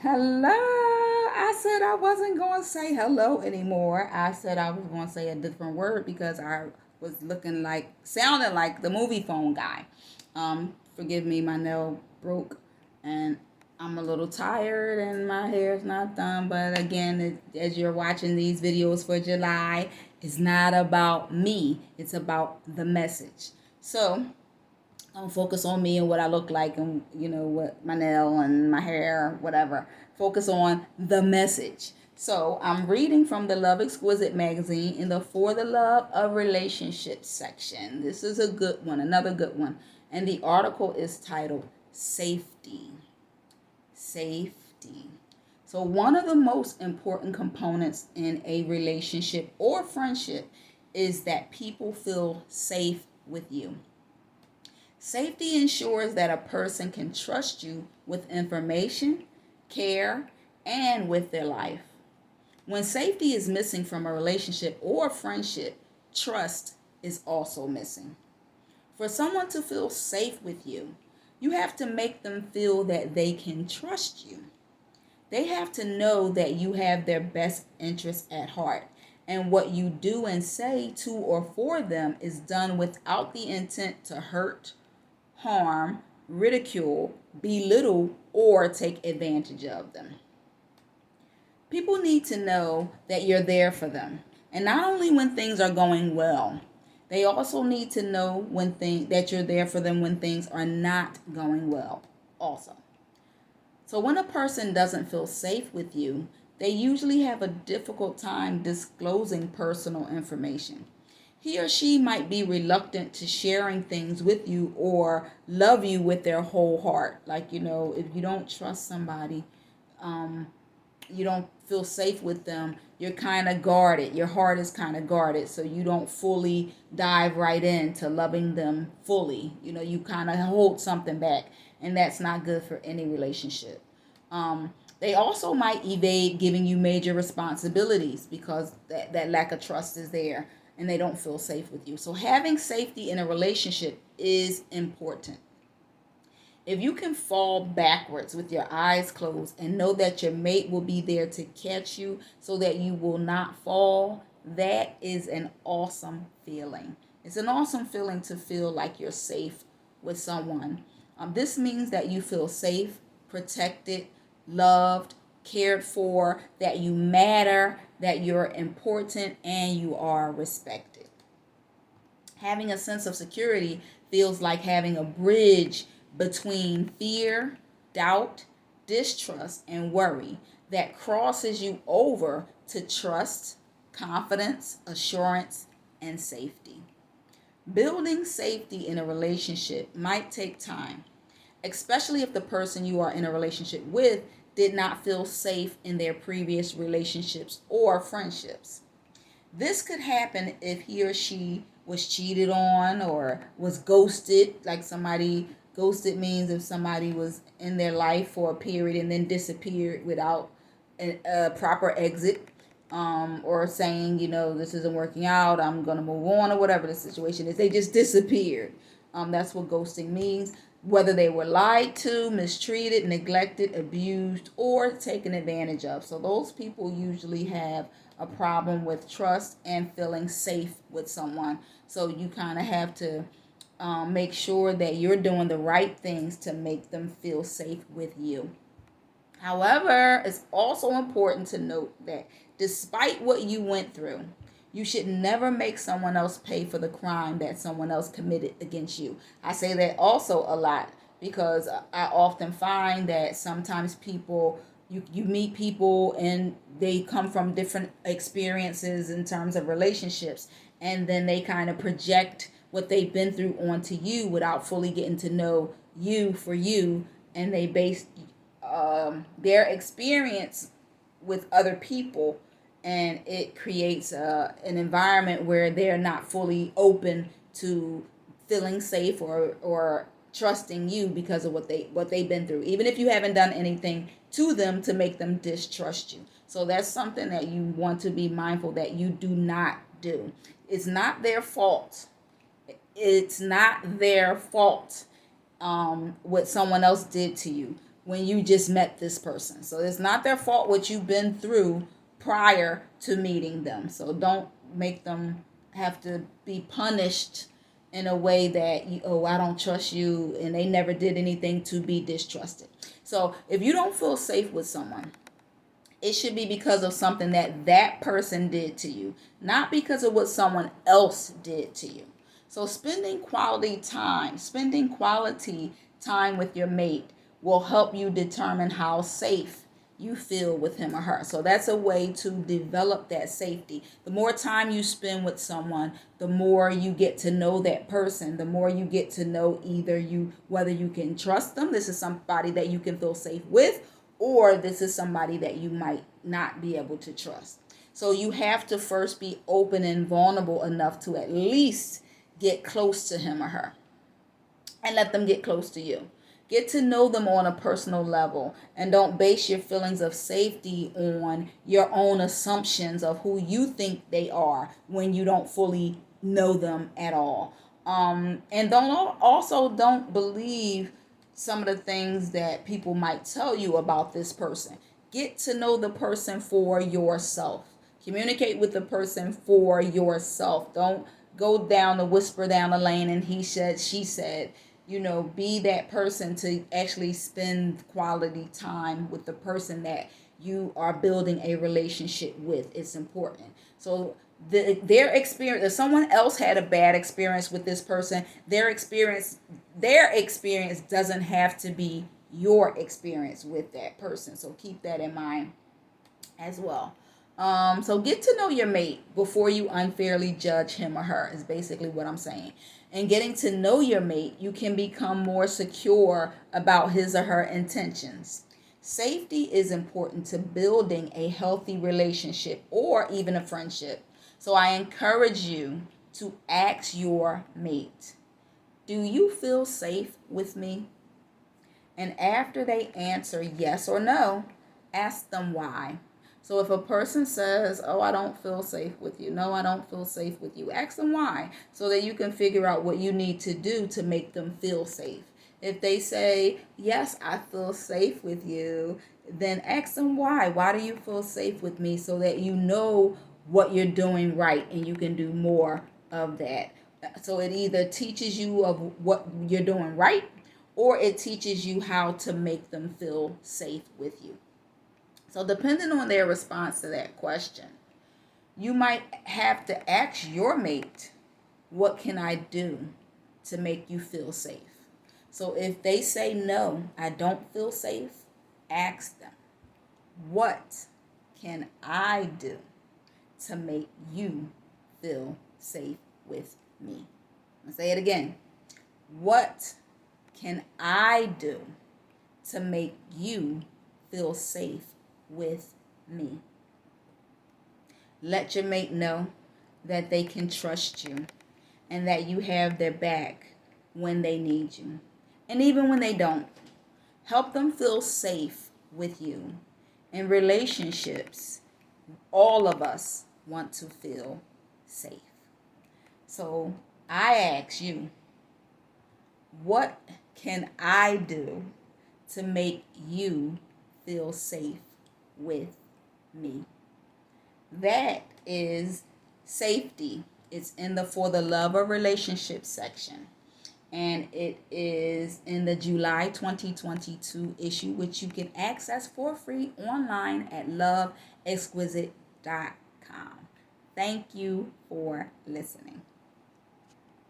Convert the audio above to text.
Hello. I said I wasn't going to say hello anymore. I said I was going to say a different word because I was sounding like the movie phone guy. Forgive me, my nail broke and I'm a little tired and my hair's not done. But again, as you're watching these videos for July, it's not about me, it's about the message. So, don't focus on me and what I look like and what my nail and my hair, whatever. Focus on the message. So I'm reading from the Love Exquisite Magazine in the For the Love of Relationships section. This is a good one, another good one. And the article is titled Safety. Safety. So one of the most important components in a relationship or friendship is that people feel safe with you. Safety ensures that a person can trust you with information, care, and with their life. When safety is missing from a relationship or friendship, trust is also missing. For someone to feel safe with you, you have to make them feel that they can trust you. They have to know that you have their best interests at heart, and what you do and say to or for them is done without the intent to hurt, harm, ridicule, belittle, or take advantage of them. People need to know that you're there for them. And not only when things are going well, they also need to know that you're there for them when things are not going well also. So when a person doesn't feel safe with you, they usually have a difficult time disclosing personal information. He or she might be reluctant to sharing things with you or love you with their whole heart. Like, if you don't trust somebody, um, you don't feel safe with them, you're kind of guarded. Your heart is kind of guarded, so you don't fully dive right into loving them fully. You kind of hold something back, and that's not good for any relationship. They also might evade giving you major responsibilities because that lack of trust is there and they don't feel safe with you. So having safety in a relationship is important. If you can fall backwards with your eyes closed and know that your mate will be there to catch you so that you will not fall, that is an awesome feeling. It's an awesome feeling to feel like you're safe with someone. This means that you feel safe, protected, loved, cared for, that you matter, that you're important, and you are respected. Having a sense of security feels like having a bridge between fear, doubt, distrust, and worry that crosses you over to trust, confidence, assurance, and safety. Building safety in a relationship might take time, especially if the person you are in a relationship with did not feel safe in their previous relationships or friendships. This could happen if he or she was cheated on or was ghosted. Like, somebody ghosted means if somebody was in their life for a period and then disappeared without a proper exit, or saying, this isn't working out, I'm going to move on, or whatever the situation is. They just disappeared. That's what ghosting means. Whether they were lied to, mistreated, neglected, abused, or taken advantage of. So those people usually have a problem with trust and feeling safe with someone. So you kind of have to make sure that you're doing the right things to make them feel safe with you. However, it's also important to note that despite what you went through, you should never make someone else pay for the crime that someone else committed against you. I say that also a lot because I often find that sometimes you meet people and they come from different experiences in terms of relationships, and then they kind of project what they've been through onto you without fully getting to know you for you, and they base their experience with other people, and it creates an environment where they're not fully open to feeling safe or trusting you because of what they've been through, even if you haven't done anything to them to make them distrust you. So that's something that you want to be mindful that you do not do. It's not their fault. It's not their fault what someone else did to you. when you just met this person. So it's not their fault what you've been through prior to meeting them. So don't make them have to be punished in a way that oh, I don't trust you, and they never did anything to be distrusted. So if you don't feel safe with someone, it should be because of something that that person did to you, not because of what someone else did to you. So spending quality time with your mate will help you determine how safe you feel with him or her. So that's a way to develop that safety. The more time you spend with someone, the more you get to know that person, the more you get to know either you whether you can trust them, this is somebody that you can feel safe with, or this is somebody that you might not be able to trust. So you have to first be open and vulnerable enough to at least get close to him or her, and let them get close to you. Get to know them on a personal level, and don't base your feelings of safety on your own assumptions of who you think they are when you don't fully know them at all. And don't believe some of the things that people might tell you about this person. Get to know the person for yourself. Communicate with the person for yourself. Don't go down the whisper down the lane and he said, she said. Be that person to actually spend quality time with the person that you are building a relationship with. It's important. So their experience, if someone else had a bad experience with this person, their experience doesn't have to be your experience with that person. So keep that in mind as well. So get to know your mate before you unfairly judge him or her is basically what I'm saying. And getting to know your mate, you can become more secure about his or her intentions. Safety is important to building a healthy relationship or even a friendship. So I encourage you to ask your mate, do you feel safe with me? And after they answer yes or no, ask them why. So if a person says, oh, I don't feel safe with you. No, I don't feel safe with you. Ask them why so that you can figure out what you need to do to make them feel safe. If they say, yes, I feel safe with you, then ask them why. Why do you feel safe with me, so that you know what you're doing right and you can do more of that. So it either teaches you of what you're doing right, or it teaches you how to make them feel safe with you. So depending on their response to that question, you might have to ask your mate, what can I do to make you feel safe? So if they say no, I don't feel safe, ask them, what can I do to make you feel safe with me? I'll say it again. What can I do to make you feel safe with me? Let your mate know that they can trust you and that you have their back when they need you. And even when they don't, help them feel safe with you. In relationships, all of us want to feel safe. So I ask you, what can I do to make you feel safe with me? That is safety. It's in the For the Love of Relationships section. And it is in the July 2022 issue, which you can access for free online at loveexquisite.com. Thank you for listening.